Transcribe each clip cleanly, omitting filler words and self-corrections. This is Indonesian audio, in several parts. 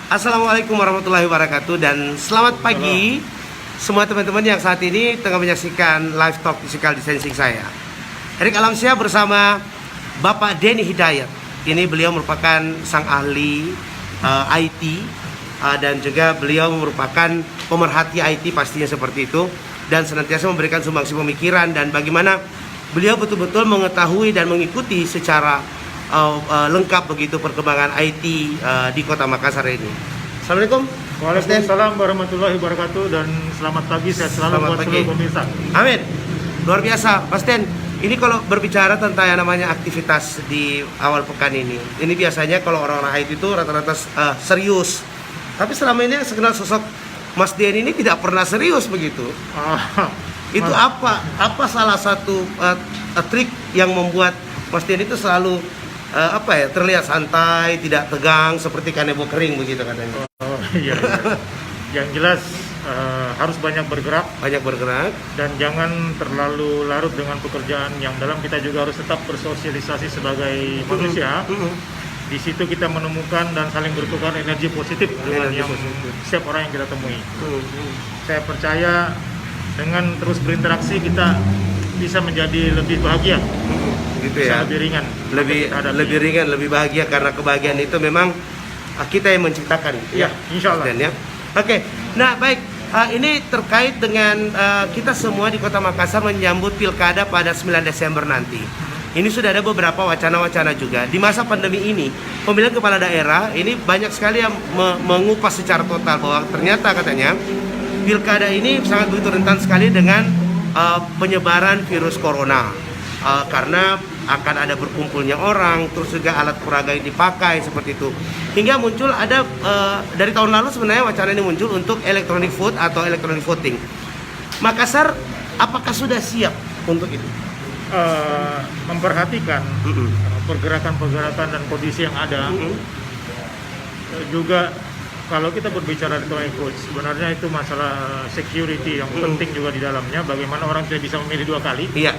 Assalamualaikum warahmatullahi wabarakatuh dan selamat pagi semua teman-teman yang saat ini tengah menyaksikan live talk physical distancing saya. Erik Alamsyah bersama Bapak Denny Hidayat. Ini beliau merupakan sang ahli IT dan juga beliau merupakan pemerhati IT pastinya seperti itu, dan senantiasa memberikan sumbangsi pemikiran dan bagaimana beliau betul-betul mengetahui dan mengikuti secara lengkap begitu perkembangan IT di Kota Makassar ini. Assalamualaikum. Waalaikumsalam warahmatullahi wabarakatuh dan selamat pagi, sehat selalu buat seluruh pemirsa. Amin. Luar biasa, Mas Den. Ini kalau berbicara tentang yang namanya aktivitas di awal pekan ini biasanya kalau orang-orang IT itu rata-rata serius. Tapi selama ini yang kenal sosok Mas Den ini tidak pernah serius begitu. Itu apa salah satu trik yang membuat Mas Den itu selalu terlihat santai, tidak tegang seperti kanebo kering begitu katanya. Iya. Yang jelas harus banyak bergerak dan jangan terlalu larut dengan pekerjaan yang dalam. Kita juga harus tetap bersosialisasi sebagai manusia. Di situ kita menemukan dan saling bertukar energi positif dengan setiap orang yang kita temui. Saya percaya dengan terus berinteraksi kita bisa menjadi lebih bahagia. Gitu ya. Lebih ringan. Lebih ringan, lebih bahagia, karena kebahagiaan itu memang kita yang menciptakan. Ya, insya Allah. Ya. Oke. Nah, baik. Ini terkait dengan kita semua di Kota Makassar menyambut pilkada pada 9 Desember nanti. Ini sudah ada beberapa wacana-wacana juga. Di masa pandemi ini, pemilihan kepala daerah ini banyak sekali yang mengupas secara total bahwa ternyata katanya pilkada ini sangat begitu rentan sekali dengan penyebaran virus corona. Karena akan ada berkumpulnya orang, terus juga alat peraga yang dipakai seperti itu. Hingga muncul ada dari tahun lalu sebenarnya wacana ini muncul untuk electronic vote atau electronic voting. Makassar apakah sudah siap untuk itu? Memperhatikan pergerakan-pergerakan dan kondisi yang ada. Juga kalau kita berbicara electronic vote, sebenarnya itu masalah security yang penting juga di dalamnya. Bagaimana orang tidak bisa memilih 2 kali. Iya.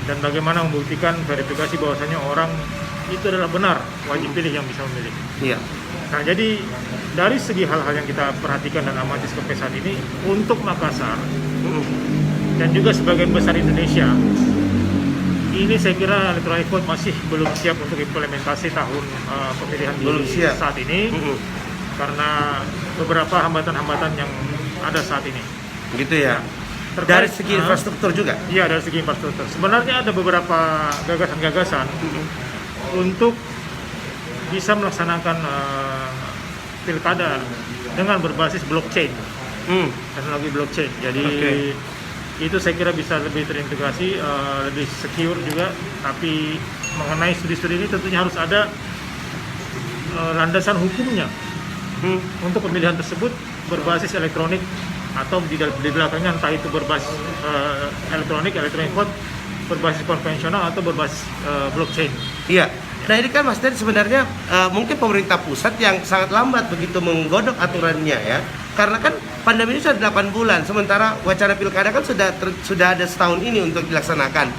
Dan bagaimana membuktikan verifikasi bahwasanya orang itu adalah benar wajib pilih yang bisa memilih. Iya. Nah, jadi dari segi hal-hal yang kita perhatikan dan amati sampai saat ini untuk Makassar dan juga sebagian besar Indonesia, ini saya kira electronic vote masih belum siap untuk implementasi tahun pemilihan di saat ini karena beberapa hambatan-hambatan yang ada saat ini. Gitu ya. Dari segi infrastruktur juga? Iya, dari segi infrastruktur. Sebenarnya ada beberapa gagasan-gagasan untuk bisa melaksanakan pilkada dengan berbasis blockchain, teknologi blockchain. Jadi itu saya kira bisa lebih terintegrasi, lebih secure juga. Tapi mengenai studi-studi ini tentunya harus ada landasan hukumnya untuk pemilihan tersebut berbasis elektronik, atau di belakangnya entah itu berbasis electronic vote, berbasis konvensional atau berbasis blockchain. Iya. Nah, ini kan Mas Den sebenarnya mungkin pemerintah pusat yang sangat lambat begitu menggodok aturannya ya. Karena kan pandemi ini sudah 8 bulan, sementara wacana pilkada kan sudah ada setahun ini untuk dilaksanakan.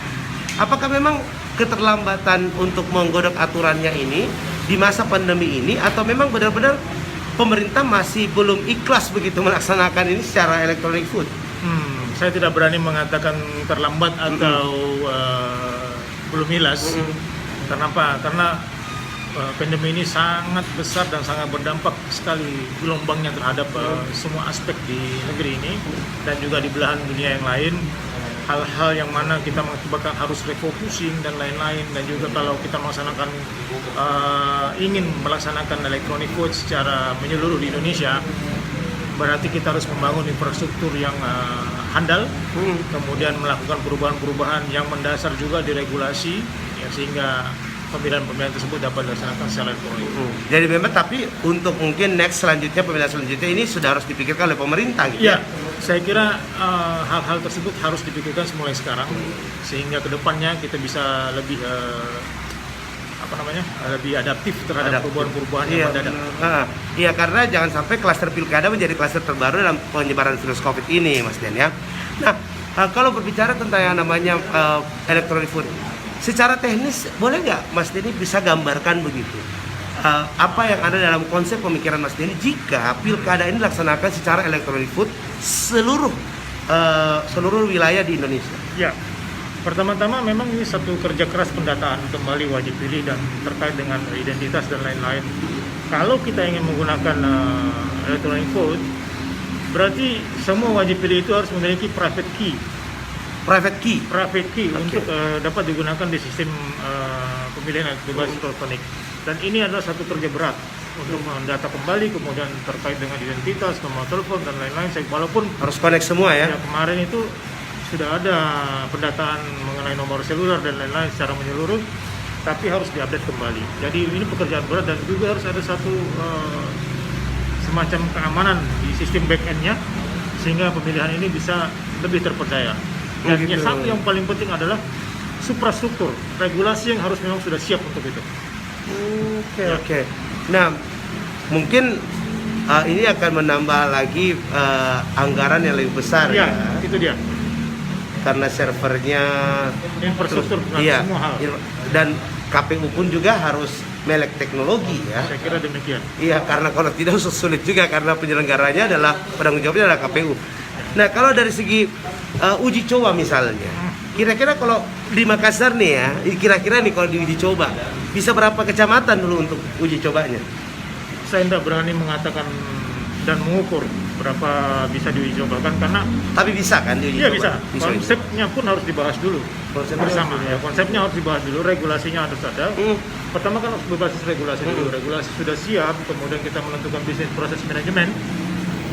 Apakah memang keterlambatan untuk menggodok aturannya ini di masa pandemi ini, atau memang benar-benar pemerintah masih belum ikhlas begitu melaksanakan ini secara electronic vote? Saya tidak berani mengatakan terlambat atau belum ikhlas. Kenapa? Karena pandemi ini sangat besar dan sangat berdampak sekali gelombangnya terhadap semua aspek di negeri ini dan juga di belahan dunia yang lain. Hal-hal yang mana kita mengakibatkan harus refocusing dan lain-lain, dan juga kalau kita melaksanakan ingin melaksanakan electronic vote secara menyeluruh di Indonesia, berarti kita harus membangun infrastruktur yang handal, kemudian melakukan perubahan-perubahan yang mendasar juga di regulasi, ya, sehingga pemilihan-pemilihan tersebut dapat dilaksanakan secara elektronik. Jadi memang, tapi untuk mungkin next selanjutnya, pemilihan selanjutnya ini sudah harus dipikirkan oleh pemerintah gitu ya? Saya kira hal-hal tersebut harus dipikirkan mulai sekarang, sehingga kedepannya kita bisa lebih lebih adaptif terhadap perubahan-perubahan yang mendadak. Iya, karena jangan sampai klaster pilkada menjadi klaster terbaru dalam penyebaran virus COVID ini, Mas Den ya. Nah, kalau berbicara tentang yang namanya electronic vote, secara teknis boleh nggak Mas Denny bisa gambarkan begitu apa yang ada dalam konsep pemikiran Mas Denny jika pilkada ini dilaksanakan secara elektronik vote seluruh wilayah di Indonesia? Ya, pertama-tama memang ini satu kerja keras pendataan kembali wajib pilih dan terkait dengan identitas dan lain-lain. Kalau kita ingin menggunakan electronic vote, berarti semua wajib pilih itu harus memiliki private key. Private key. Private key Oke. untuk dapat digunakan di sistem pemilihan berbasis elektronik. Dan ini adalah satu kerja berat untuk mendata kembali, kemudian terkait dengan identitas, nomor telepon dan lain-lain. Walaupun Harus connect semua ya. ya, kemarin itu sudah ada pendataan mengenai nomor seluler dan lain-lain secara menyeluruh, tapi harus diupdate kembali. Jadi ini pekerjaan berat dan juga harus ada satu semacam keamanan di sistem back-end-nya sehingga pemilihan ini bisa lebih terpercaya. Dan Begitu. satu yang paling penting adalah suprastruktur, regulasi yang harus memang sudah siap untuk itu. Oke, Ya. oke. Nah, mungkin ini akan menambah lagi anggaran yang lebih besar ya. Itu dia. Karena servernya, Infrastruktur dan iya, semua hal. dan KPU pun juga harus melek teknologi ya. Saya kira demikian. Iya, karena kalau tidak sulit juga karena penyelenggaranya adalah penanggung jawabnya adalah KPU. Nah, kalau dari segi uji coba misalnya, kira-kira kalau di Makassar nih ya, kira-kira nih kalau diuji coba bisa berapa kecamatan dulu untuk uji cobanya? Saya tidak berani mengatakan dan mengukur berapa bisa diuji coba kan, karena Tapi bisa kan diuji iya coba? bisa. Konsepnya pun harus dibahas dulu Konsepnya bersama. harus dulu. Ya, konsepnya harus dibahas dulu, regulasinya harus ada. Pertama kan harus berbasis regulasi dulu. Regulasi sudah siap, kemudian kita menentukan bisnis proses manajemen.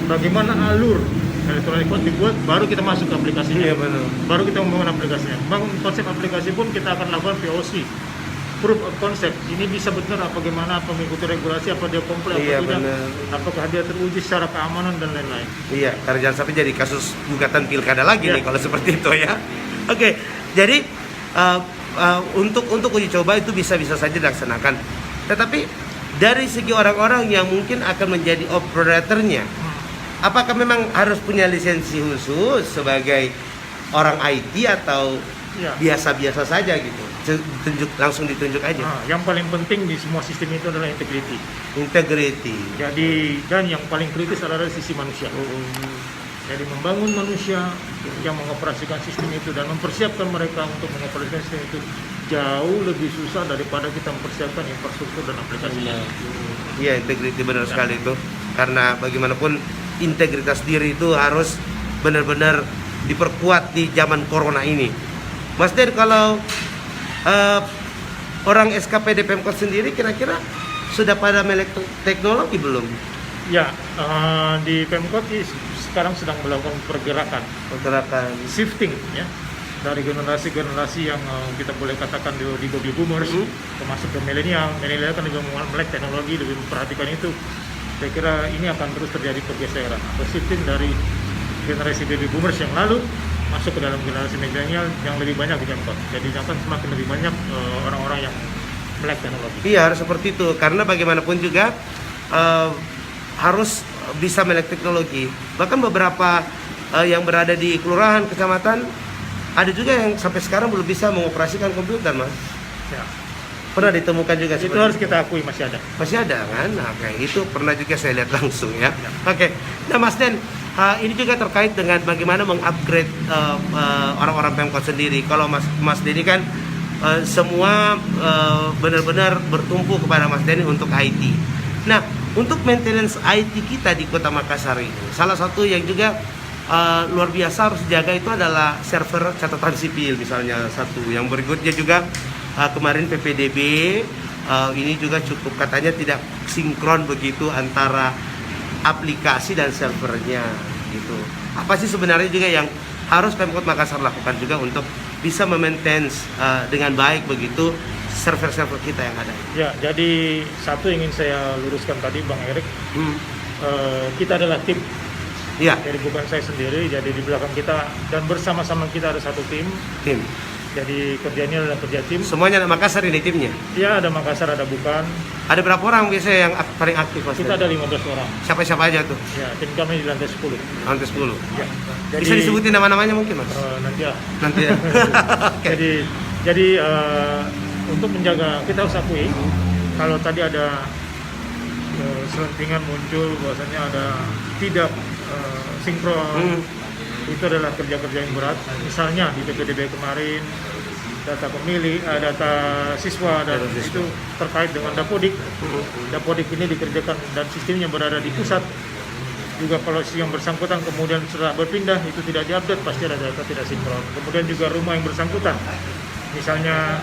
Bagaimana alur elektronik vote dibuat, baru kita masuk ke aplikasinya. Iya, benar. Baru kita membangun aplikasinya. Membangun konsep aplikasi pun kita akan lakukan POC. Proof of concept. Ini bisa benar apa bagaimana, apa mengikuti regulasi, apa dia komplain, Iya, apa tidak, benar. apakah dia teruji secara keamanan dan lain-lain. Iya, karena jangan sampai jadi kasus gugatan pilkada lagi Iya. nih kalau seperti itu ya. Oke, jadi untuk uji coba itu bisa saja dilaksanakan. Tetapi dari segi orang-orang yang mungkin akan menjadi operatornya, apakah memang harus punya lisensi khusus sebagai orang IT atau Ya. biasa-biasa saja gitu? Langsung ditunjuk aja. Nah, yang paling penting di semua sistem itu adalah integrity. Integrity. Jadi, dan yang paling kritis adalah sisi manusia. Jadi membangun manusia yang mengoperasikan sistem itu dan mempersiapkan mereka untuk mengoperasikan sistem itu jauh lebih susah daripada kita mempersiapkan infrastruktur dan aplikasinya. Iya, integrity benar sekali itu. Karena bagaimanapun integritas diri itu harus benar-benar diperkuat di zaman corona ini. Mas Den, kalau orang SKPD Pemkot sendiri kira-kira sudah pada melek teknologi belum? Ya, di Pemkot sekarang sedang melakukan pergerakan shifting ya dari generasi-generasi yang kita boleh katakan di baby boomers termasuk ke milenial kan juga melek teknologi, lebih memperhatikan itu. Saya kira ini akan terus terjadi pergeseran atau shifting dari generasi baby boomers yang lalu masuk ke dalam generasi milenial yang lebih banyak di Pemkot. Jadi akan semakin lebih banyak orang-orang yang melek teknologi. Iya, harus seperti itu karena bagaimanapun juga harus bisa melek teknologi. Bahkan beberapa yang berada di kelurahan, kecamatan ada juga yang sampai sekarang belum bisa mengoperasikan komputer, Mas. Ya. Pernah ditemukan juga Itu seperti harus kita akui masih ada. Masih ada kan? Nah, kayak itu pernah juga saya lihat langsung ya. Oke. Nah, Mas Den, ini juga terkait dengan bagaimana mengupgrade orang-orang Pemkot sendiri. Kalau Mas Denny kan semua benar-benar bertumpu kepada Mas Denny untuk IT. Nah, untuk maintenance IT kita di Kota Makassar ini, salah satu yang juga luar biasa harus dijaga itu adalah server catatan sipil misalnya satu. Yang berikutnya juga kemarin PPDB ini juga cukup katanya tidak sinkron begitu antara aplikasi dan servernya gitu. Apa sih sebenarnya juga yang harus Pemkot Makassar lakukan juga untuk bisa memaintain dengan baik begitu server-server kita yang ada? Ya, jadi satu yang ingin saya luruskan tadi Bang Erik, kita adalah tim. Iya, Jadi bukan saya sendiri, jadi di belakang kita dan bersama-sama kita ada satu tim. tim. Jadi kerjanya adalah kerja tim. Semuanya anak Makassar ini timnya. Ya, ada Makassar, ada Bukan. Ada berapa orang biasanya yang paling aktif Mas? Kita ada 15 orang. Siapa-siapa aja tuh? Ya, tim kami di lantai 10. Lantai 10. Ya. Bisa disebutin nama-namanya mungkin, Mas? Nanti ya. Nanti ya. Oke. Jadi untuk menjaga, kita harus akui kalau tadi ada selentingan muncul bahwasanya ada tidak sinkron, itu adalah kerja-kerja yang berat. Misalnya di PPDB kemarin data pemilih, data siswa dan itu terkait dengan Dapodik. Dapodik ini dikerjakan dan sistemnya berada di pusat. Juga kalau yang bersangkutan kemudian sudah berpindah itu tidak diupdate, pasti ada data tidak sinkron. Kemudian juga rumah yang bersangkutan, misalnya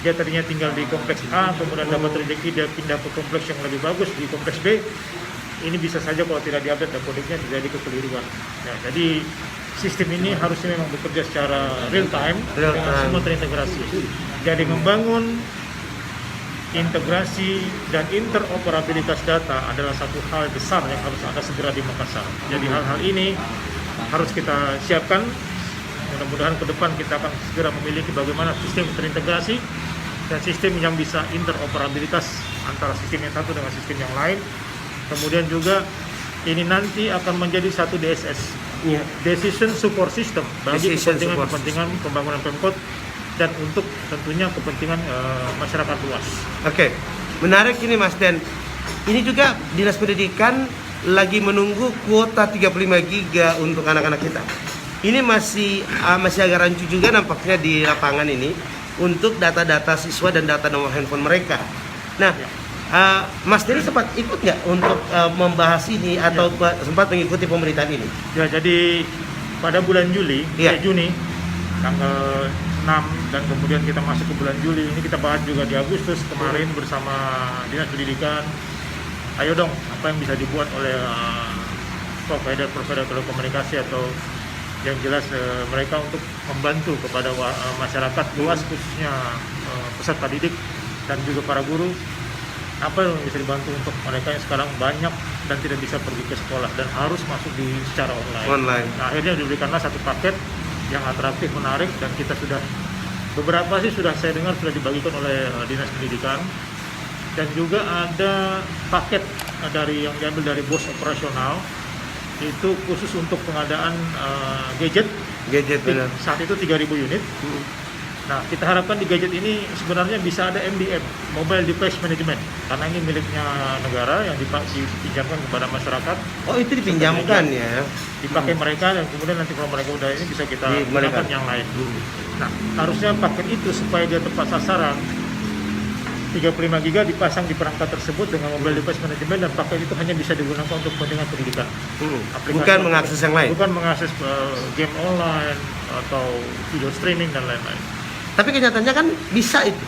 dia tadinya tinggal di kompleks A, kemudian dapat rezeki dia pindah ke kompleks yang lebih bagus di kompleks B. Ini bisa saja kalau tidak diupdate Dapodiknya terjadi kekeliruan. Ya, jadi sistem ini harusnya memang bekerja secara real time dengan semua terintegrasi. Jadi membangun integrasi dan interoperabilitas data adalah satu hal besar yang harus ada segera di Makassar. Jadi hal-hal ini harus kita siapkan. Mudah-mudahan ke depan kita akan segera memiliki bagaimana sistem terintegrasi dan sistem yang bisa interoperabilitas antara sistem yang satu dengan sistem yang lain. Kemudian juga ini nanti akan menjadi satu DSS, Decision Support System, bagi kepentingan pembangunan Pemkot dan untuk tentunya kepentingan masyarakat luas. Oke, menarik ini Mas Den. Ini juga Dinas Pendidikan lagi menunggu kuota 35 giga untuk anak-anak kita. Ini masih agak rancu juga nampaknya di lapangan ini untuk data-data siswa dan data nomor handphone mereka. Nah, Mas Den sempat ikut nggak untuk membahas ini atau sempat mengikuti pemberitaan ini? Ya, jadi pada bulan Juni tanggal 6 dan kemudian kita masuk ke bulan Juli, ini kita bahas juga di Agustus kemarin bersama Dinas Pendidikan. Ayo dong, apa yang bisa dibuat oleh provider telekomunikasi atau yang jelas mereka untuk membantu kepada masyarakat luas khususnya peserta didik dan juga para guru, apa yang bisa dibantu untuk mereka yang sekarang banyak dan tidak bisa pergi ke sekolah dan harus masuk secara online. Nah, akhirnya diberikanlah satu paket yang atraktif, menarik, dan kita sudah beberapa sudah saya dengar sudah dibagikan oleh Dinas Pendidikan, dan juga ada paket yang diambil dari BOS operasional itu khusus untuk pengadaan gadget benar. Saat itu 3.000 unit. Nah, kita harapkan di gadget ini sebenarnya bisa ada MDM, Mobile Device Management, karena ini miliknya negara yang dipinjamkan kepada masyarakat. Oh, itu dipinjamkan ya? Dipakai mereka dan kemudian nanti kalau mereka udah ini bisa kita gunakan yang lain. Nah, harusnya paket itu supaya dia tepat sasaran, 35 giga dipasang di perangkat tersebut dengan Mobile Device Management, dan paket itu hanya bisa digunakan untuk kepentingan pendidikan. Bukan mengakses yang lain? Bukan mengakses game online atau video streaming dan lain-lain. Tapi kenyataannya kan bisa itu.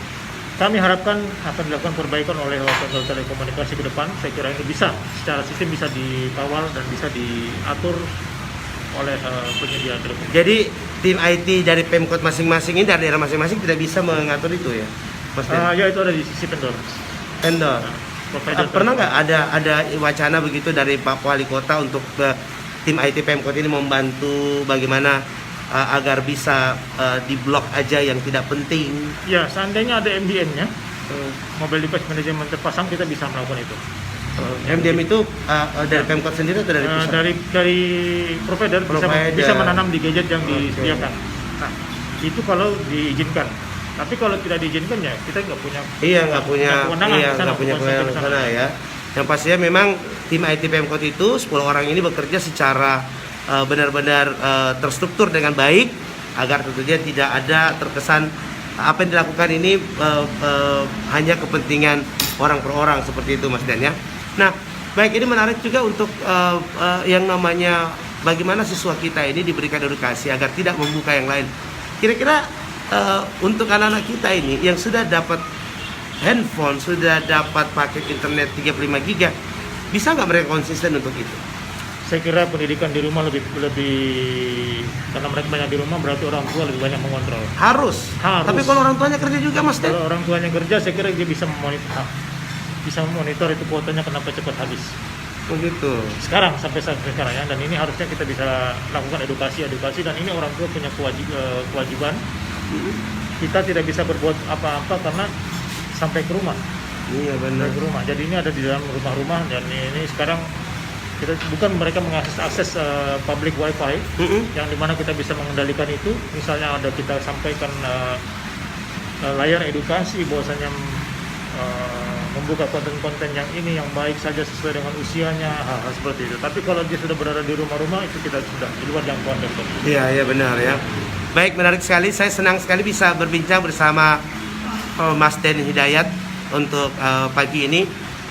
Kami harapkan akan dilakukan perbaikan oleh operator telekomunikasi ke depan. Saya kira ini bisa, secara sistem bisa dikawal dan bisa diatur oleh penyedia telepon. Jadi tim IT dari Pemkot masing-masing ini, dari daerah masing-masing tidak bisa mengatur itu ya, Mas Den? Ya, itu ada di sisi vendor. Nah, pernah nggak ada wacana begitu dari Pak Wali Kota untuk tim IT Pemkot ini membantu bagaimana agar bisa diblok aja yang tidak penting? Ya, seandainya ada MDM-nya, Mobile Device Management terpasang, kita bisa melakukan itu. MDM itu dari Pemkot sendiri atau dari pusat? Dari provider. Bisa menanam di gadget yang disediakan. Nah, itu kalau diizinkan. Tapi kalau tidak diizinkan ya kita nggak punya kewenangan sana ya. Yang pastinya memang tim IT Pemkot itu 10 orang ini bekerja secara benar-benar terstruktur dengan baik agar tentunya tidak ada terkesan apa yang dilakukan ini hanya kepentingan orang per orang seperti itu, Mas Den ya. Nah, baik, ini menarik juga untuk yang namanya bagaimana siswa kita ini diberikan edukasi agar tidak membuka yang lain. Kira-kira untuk anak-anak kita ini yang sudah dapat handphone, sudah dapat paket internet 35 giga, bisa nggak mereka konsisten untuk itu? Saya kira pendidikan di rumah lebih karena mereka banyak di rumah, berarti orang tua lebih banyak mengontrol. Harus. Tapi kalau orang tuanya kerja juga, Mas Den? Kalau orang tuanya kerja, saya kira dia bisa memonitor itu kuotanya kenapa cepat habis. Begitu. Sampai sekarang ya, dan ini harusnya kita bisa lakukan edukasi, dan ini orang tua punya kewajiban. Kita tidak bisa berbuat apa-apa karena sampai ke rumah. Iya, benar. Ke rumah. Jadi ini ada di dalam rumah-rumah, dan ini sekarang kita bukan mereka mengakses public wifi yang dimana kita bisa mengendalikan itu. Misalnya ada kita sampaikan layar edukasi bahwasanya membuka konten-konten yang ini yang baik saja sesuai dengan usianya, hal-hal seperti itu. Tapi kalau dia sudah berada di rumah-rumah, itu kita sudah di luar jangkauan Pemkot. Iya benar ya. Baik, menarik sekali. Saya senang sekali bisa berbincang bersama Mas Den Hidayat untuk pagi ini.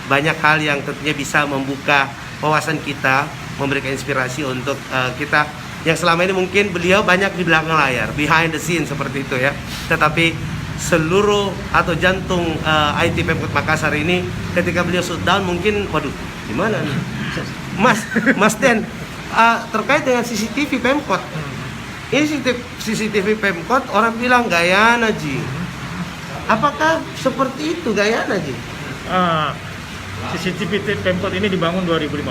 Banyak hal yang tentunya bisa membuka wawasan kita, memberikan inspirasi untuk kita yang selama ini mungkin beliau banyak di belakang layar, behind the scene seperti itu ya. Tetapi seluruh atau jantung IT Pemkot Makassar ini ketika beliau shutdown mungkin, waduh, gimana nih? Mas Den, terkait dengan CCTV Pemkot. Ini CCTV Pemkot orang bilang Gayana, Ji. Apakah seperti itu Gayana, Ji? CCTV Pemkot ini dibangun 2015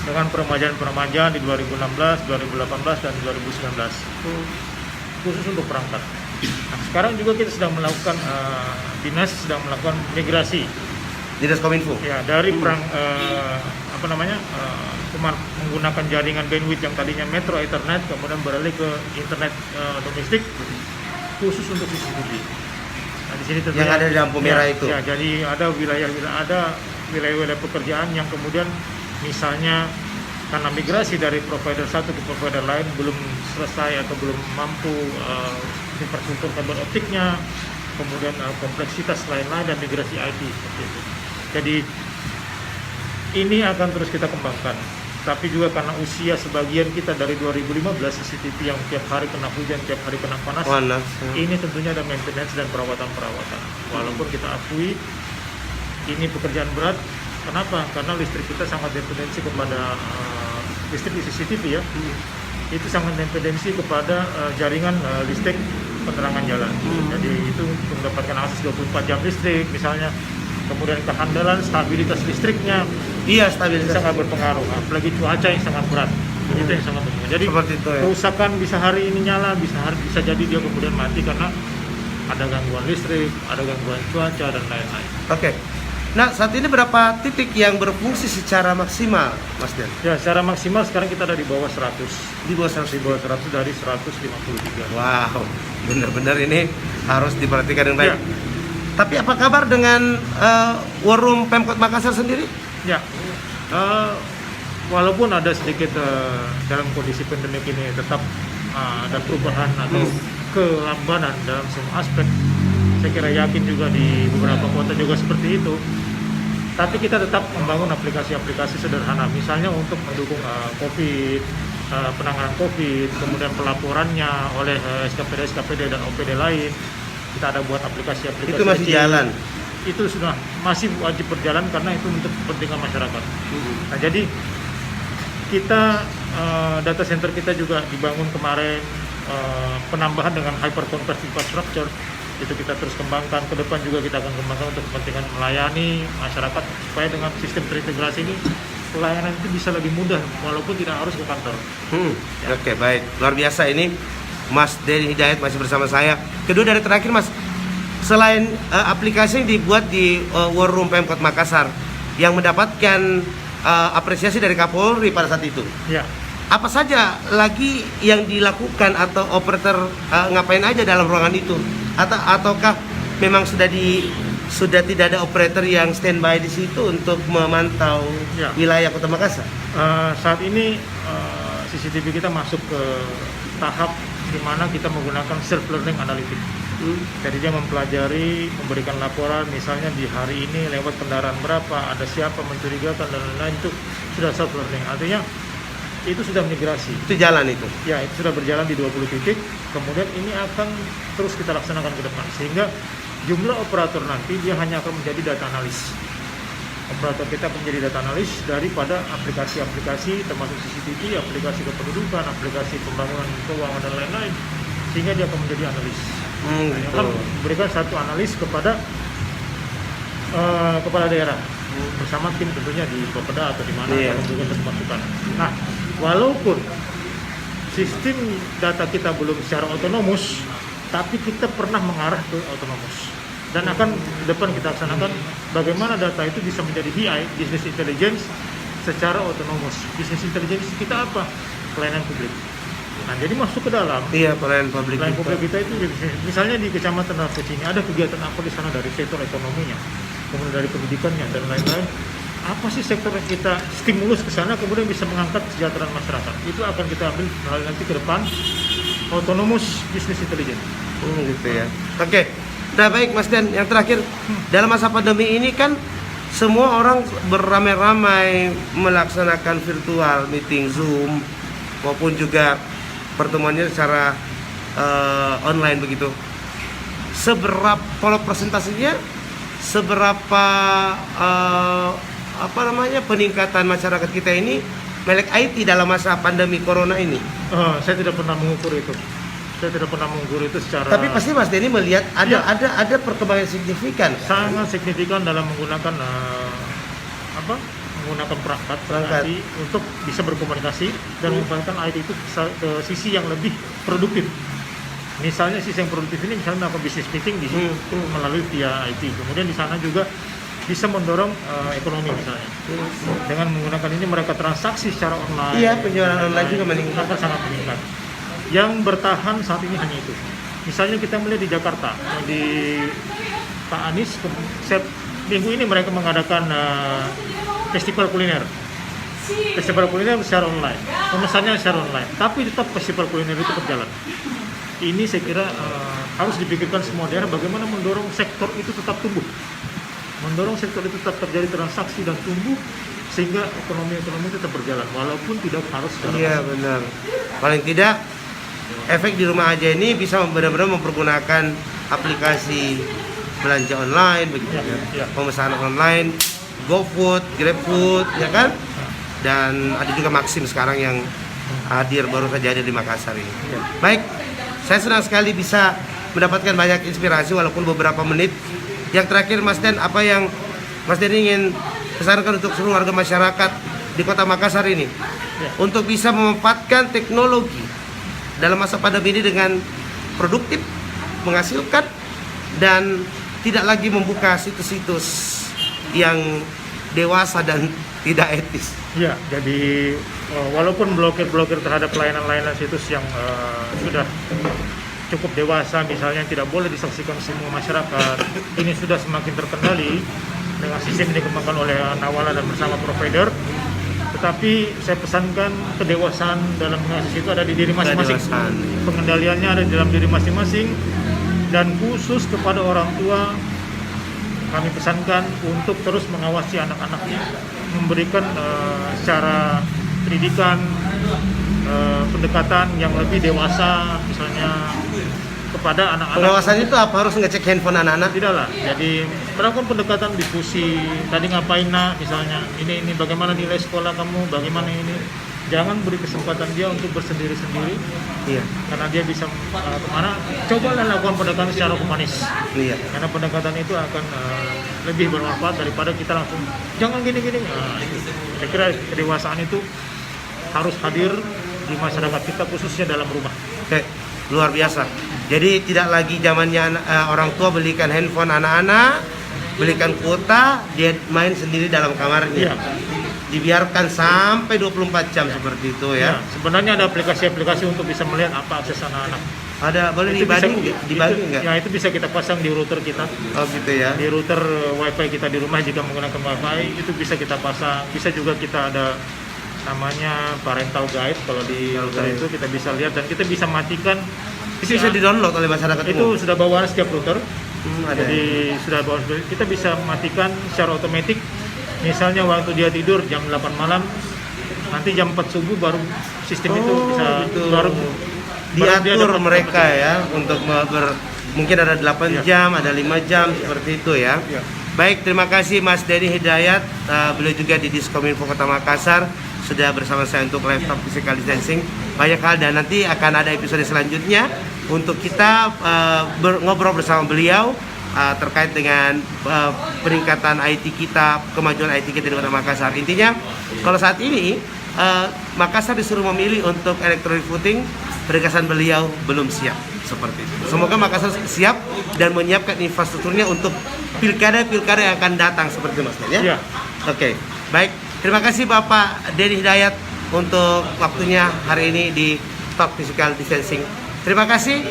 dengan peremajaan-peremajaan di 2016, 2018, dan 2019 khusus untuk perangkat. Nah, sekarang juga kita sedang melakukan dinas sedang melakukan migrasi. Dinas Kominfo. Ya, dari menggunakan jaringan bandwidth yang tadinya Metro Ethernet kemudian beralih ke internet domestik khusus untuk CCTV. Nah, di sini tentunya yang ada di lampu merah itu. Ya, jadi ada wilayah-wilayah pekerjaan yang kemudian misalnya karena migrasi dari provider satu ke provider lain belum selesai atau belum mampu infrastruktur kabel optiknya, kemudian kompleksitas lain-lain dan migrasi IT seperti itu. Jadi ini akan terus kita kembangkan. Tapi juga karena usia sebagian kita dari 2015 CCTV yang tiap hari kena hujan, tiap hari kena panas. Ini tentunya ada maintenance dan perawatan-perawatan. Walaupun kita akui ini pekerjaan berat. Kenapa? Karena listrik kita sangat dependensi kepada listrik di CCTV ya. Itu sangat dependensi kepada jaringan listrik penerangan jalan. Jadi itu mendapatkan akses 24 jam listrik misalnya. Kemudian kehandalan, stabilitas listriknya. Iya, stabilitas sangat berpengaruh. Apalagi cuaca yang sangat berat. Itu yang sangat penting. Jadi seperti itu, ya. Kerusakan bisa hari ini nyala, bisa jadi dia kemudian mati karena ada gangguan listrik, ada gangguan cuaca dan lain-lain. Oke. Nah, saat ini berapa titik yang berfungsi secara maksimal, Mas Den? Ya, secara maksimal sekarang kita ada di bawah 100. Di bawah 100? Di bawah 100 dari 153. Wow, benar-benar ini harus diperhatikan dengan baik. Ya. Tapi apa kabar dengan War Room Pemkot Makassar sendiri? Ya, walaupun ada sedikit dalam kondisi pandemik ini tetap ada perubahan atau kelambanan dalam semua aspek. Saya kira yakin juga di beberapa kota juga seperti itu. Tapi kita tetap membangun aplikasi-aplikasi sederhana, misalnya untuk mendukung COVID, penanganan COVID, kemudian pelaporannya oleh SKPD dan OPD lain. Kita ada buat aplikasi-aplikasi. Itu masih jalan? Itu sudah masih wajib berjalan karena itu untuk kepentingan masyarakat. Nah, jadi kita data center kita juga dibangun kemarin, penambahan dengan hyper-converged infrastructure itu kita terus kembangkan. Ke depan juga kita akan kembangkan untuk kepentingan melayani masyarakat supaya dengan sistem terintegrasi ini pelayanan itu bisa lebih mudah walaupun tidak harus ke kantor. Ya. Oke, baik, luar biasa ini. Mas Den Hidayat masih bersama saya. Kedua dari terakhir, Mas, selain aplikasi yang dibuat di War Room Pemkot Makassar yang mendapatkan apresiasi dari Kapolri pada saat itu, ya, apa saja lagi yang dilakukan atau operator ngapain aja dalam ruangan itu? Ataukah memang sudah tidak ada operator yang standby di situ untuk memantau wilayah Kota Makassar? Saat ini CCTV kita masuk ke tahap di mana kita menggunakan self learning analytics. Jadi dia mempelajari, memberikan laporan, misalnya di hari ini lewat kendaraan berapa, ada siapa mencurigakan dan lain-lain, itu sudah self learning. Artinya itu sudah migrasi. Itu jalan itu? Ya, itu sudah berjalan di 20 titik. Kemudian ini akan terus kita laksanakan ke depan sehingga jumlah operator nanti dia hanya akan menjadi data analis. Operator kita akan menjadi data analis daripada aplikasi-aplikasi termasuk CCTV, aplikasi kependudukan, aplikasi pembangunan keuangan dan lain-lain, sehingga dia akan menjadi analis. Yang akan memberikan satu analis kepada kepala daerah bersama tim tentunya di Bapeda atau di mana yang memberikan masukan. Nah, walaupun sistem data kita belum secara otonomus, tapi kita pernah mengarah ke otonomus. Dan akan ke depan kita laksanakan bagaimana data itu bisa menjadi BI, business intelligence, secara otonomus. Business intelligence kita apa? Pelayanan publik. Nah, jadi masuk ke dalam. Iya, pelayanan publik. Pelayanan publik kita itu misalnya di Kecamatan Raffles ini ada kegiatan apa di sana dari sektor ekonominya. kemudian dari pendidikannya dan lain-lain. Apa sih sektor yang kita stimulus ke sana kemudian bisa mengangkat kesejahteraan masyarakat? Itu akan kita ambil melalui nanti ke depan autonomous business intelligence. Gitu ya. Oke. Nah baik Mas Dan, yang terakhir dalam masa pandemi ini kan semua orang beramai-ramai melaksanakan virtual meeting Zoom maupun juga pertemuannya secara online begitu. Seberapa kalau presentasinya seberapa peningkatan masyarakat kita ini melek IT dalam masa pandemi corona ini? Saya tidak pernah mengukur itu. Secara. Tapi pasti Mas Denny melihat ada perkembangan signifikan. Sangat signifikan dalam menggunakan menggunakan perangkat IT untuk bisa berkomunikasi dan memanfaatkan IT itu ke sisi yang lebih produktif. Misalnya sisi yang produktif ini misalnya apa bisnis meeting di melalui via IT. Kemudian di sana juga bisa mendorong ekonomi misalnya. Dengan menggunakan ini mereka transaksi secara online. Iya, penjualan online juga meningkat. Sangat meningkat. Yang bertahan saat ini hanya itu. Misalnya kita melihat di Jakarta, di Pak Anies, minggu ini mereka mengadakan festival kuliner. Festival kuliner secara online, pemesannya secara online, tapi tetap festival kuliner itu berjalan. Ini saya kira harus dipikirkan semua daerah bagaimana mendorong sektor itu tetap tumbuh. Mendorong sektor itu tetap terjadi transaksi dan tumbuh sehingga ekonomi tetap berjalan walaupun tidak harus secara Iya benar. Paling tidak efek di rumah aja ini bisa benar-benar mempergunakan aplikasi belanja online begitu ya. Pemesanan online, GoFood, GrabFood ya kan? Dan ada juga Maxim sekarang yang hadir baru saja ada di Makassar ini. Baik, saya senang sekali bisa mendapatkan banyak inspirasi walaupun beberapa menit. Yang terakhir Mas Den, apa yang Mas Den ingin pesankan untuk seluruh warga masyarakat di Kota Makassar ini untuk bisa memanfaatkan teknologi dalam masa pandemi ini dengan produktif, menghasilkan dan tidak lagi membuka situs-situs yang dewasa dan tidak etis. Ya, jadi walaupun blokir terhadap layanan-layanan situs yang sudah cukup dewasa, misalnya tidak boleh disaksikan semua masyarakat, ini sudah semakin terkendali dengan sistem yang dikembangkan oleh Nawala dan bersama provider. Tetapi saya pesankan kedewasaan dalam mengakses itu ada di diri masing-masing. Pengendaliannya ada di dalam diri masing-masing dan khusus kepada orang tua kami pesankan untuk terus mengawasi anak-anaknya, memberikan secara pendidikan pendekatan yang lebih dewasa, misalnya kepada anak-anak. Pengawasan itu apa? Harus ngecek handphone anak-anak? Tidaklah. Jadi melakukan pendekatan diskusi. Tadi ngapain nak? Misalnya ini bagaimana nilai sekolah kamu? Bagaimana ini? Jangan beri kesempatan dia untuk bersendiri-sendiri. Iya. Karena dia bisa kemana? Cobalah lakukan pendekatan secara humanis. Iya. Karena pendekatan itu akan lebih bermanfaat daripada kita langsung jangan gini-gini. Saya kira kedewasaan itu harus hadir di masyarakat kita khususnya dalam rumah. Oke, luar biasa. Jadi tidak lagi zamannya orang tua belikan handphone anak-anak, belikan kuota, dia main sendiri dalam kamarnya. Iya. Dibiarkan sampai 24 jam seperti itu ya. Sebenarnya ada aplikasi-aplikasi untuk bisa melihat apa akses anak-anak. Ada, boleh dibagi nggak? Ya itu bisa kita pasang di router kita. Oh gitu ya. Di router wifi kita di rumah jika menggunakan wifi itu bisa kita pasang. Bisa juga kita ada namanya parental guide kalau di router itu kita bisa lihat dan kita bisa matikan. Itu bisa di-download oleh masyarakat itu sudah bawaan setiap router. Ada. Jadi sudah bawaan kita bisa matikan secara otomatis. Misalnya waktu dia tidur jam 8 malam, nanti jam 4 subuh baru sistem itu bisa baru diatur mereka ya untuk mungkin ada 8 jam, ada 5 jam seperti itu ya. Baik, terima kasih Mas Denny Hidayat, beliau juga di Diskominfo Kota Makassar sudah bersama saya untuk live talk physical distancing. Banyak hal dan nanti akan ada episode selanjutnya untuk kita ngobrol bersama beliau terkait dengan peningkatan IT kita, kemajuan IT kita di Kota Makassar. Intinya, kalau saat ini Makassar disuruh memilih untuk electronic voting, penegasan beliau belum siap seperti itu. Semoga Makassar siap dan menyiapkan infrastrukturnya untuk pilkada yang akan datang seperti itu, Mas ya. Ya. Oke, baik. Terima kasih Bapak Denny Hidayat untuk waktunya hari ini di Talk Physical Distancing. Terima kasih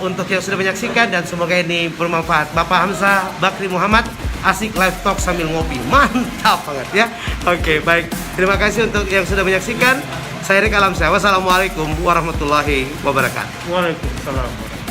untuk yang sudah menyaksikan dan semoga ini bermanfaat. Bapak Hamzah Bakri Muhammad asik live talk sambil ngopi. Mantap banget ya. Oke, baik. Terima kasih untuk yang sudah menyaksikan. Saya Erik Alamsyah. Wassalamualaikum warahmatullahi wabarakatuh. Waalaikumsalam.